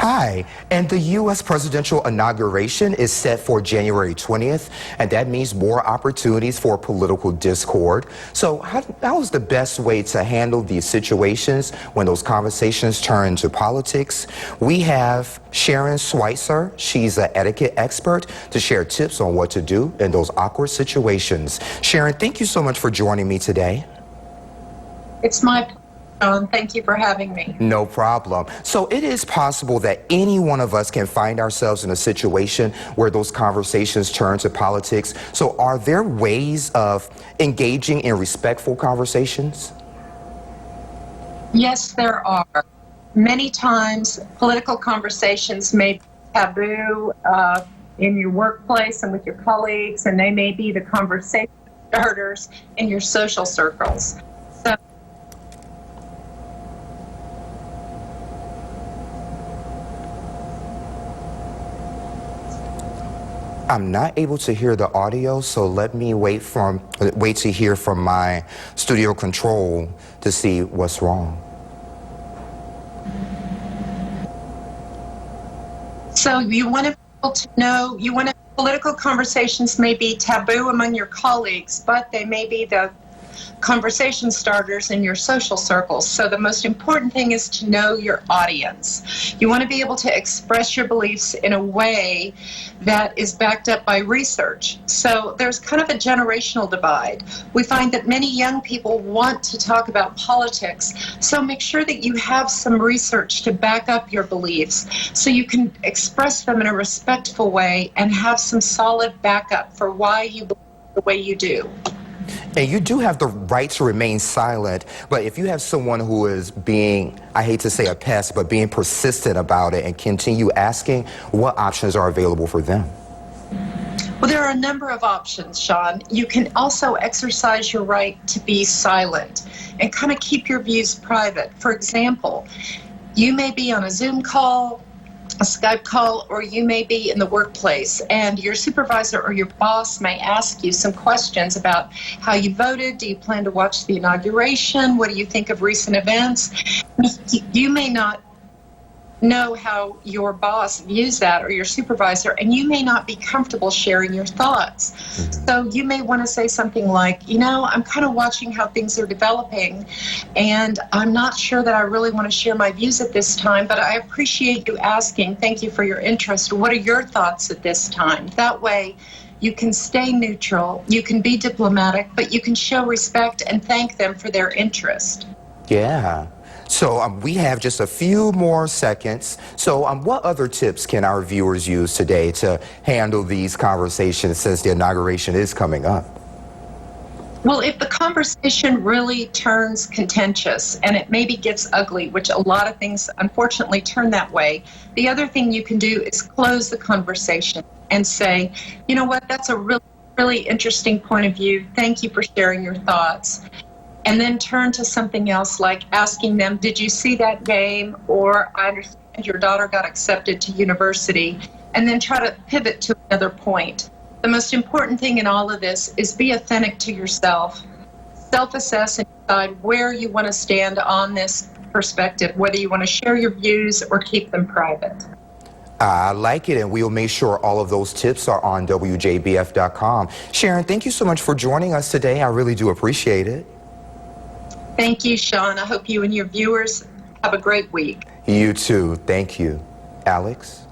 Hi, and the U.S. presidential inauguration is set for January 20th, and that means more opportunities for political discord. So how is the best way to handle these situations when those conversations turn to politics? We have Sharon Schweitzer. She's an etiquette expert to share tips on what to do in those awkward situations. Sharon, thank you so much for joining me today. It's my pleasure. Thank you for having me. No problem. So it is possible that any one of us can find ourselves in a situation where those conversations turn to politics. So are there ways of engaging in respectful conversations? Yes, there are. Many times political conversations may be taboo in your workplace and with your colleagues, and they may be the conversation starters in your social circles. So I'm not able to hear the audio, so let me wait to hear from my studio control to see what's wrong. So you want people to know, political conversations may be taboo among your colleagues, but they may be the conversation starters in your social circles. So the most important thing is to know your audience. You want to be able to express your beliefs in a way that is backed up by research. So there's kind of a generational divide. We find that many young people want to talk about politics, so make sure that you have some research to back up your beliefs so you can express them in a respectful way and have some solid backup for why you believe the way you do. And you do have the right to remain silent, but if you have someone who is being, I hate to say a pest, but being persistent about it and continue asking, what options are available for them? Well, there are a number of options, Sean. You can also exercise your right to be silent and kind of keep your views private. For example, you may be on a Zoom call, a Skype call, or you may be in the workplace and your supervisor or your boss may ask you some questions about how you voted. Do you plan to watch the inauguration? What do you think of recent events? You may not know how your boss views that or your supervisor, and you may not be comfortable sharing your thoughts. So you may want to say something like, I'm kind of watching how things are developing, and I'm not sure that I really want to share my views at this time, but I appreciate you asking. Thank you for your interest. What are your thoughts at this time? That way, you can stay neutral, you can be diplomatic, but you can show respect and thank them for their interest. Yeah. So we have just a few more seconds. So what other tips can our viewers use today to handle these conversations since the inauguration is coming up? Well, if the conversation really turns contentious and it maybe gets ugly, which a lot of things unfortunately turn that way, the other thing you can do is close the conversation and say, you know what, that's a really, really interesting point of view. Thank you for sharing your thoughts. And then turn to something else, like asking them, did you see that game? Or I understand your daughter got accepted to university. And then try to pivot to another point. The most important thing in all of this is be authentic to yourself. Self-assess and decide where you want to stand on this perspective, whether you want to share your views or keep them private. I like it, and we'll make sure all of those tips are on WJBF.com. Sharon, thank you so much for joining us today. I really do appreciate it. Thank you, Sean. I hope you and your viewers have a great week. You too. Thank you. Alex?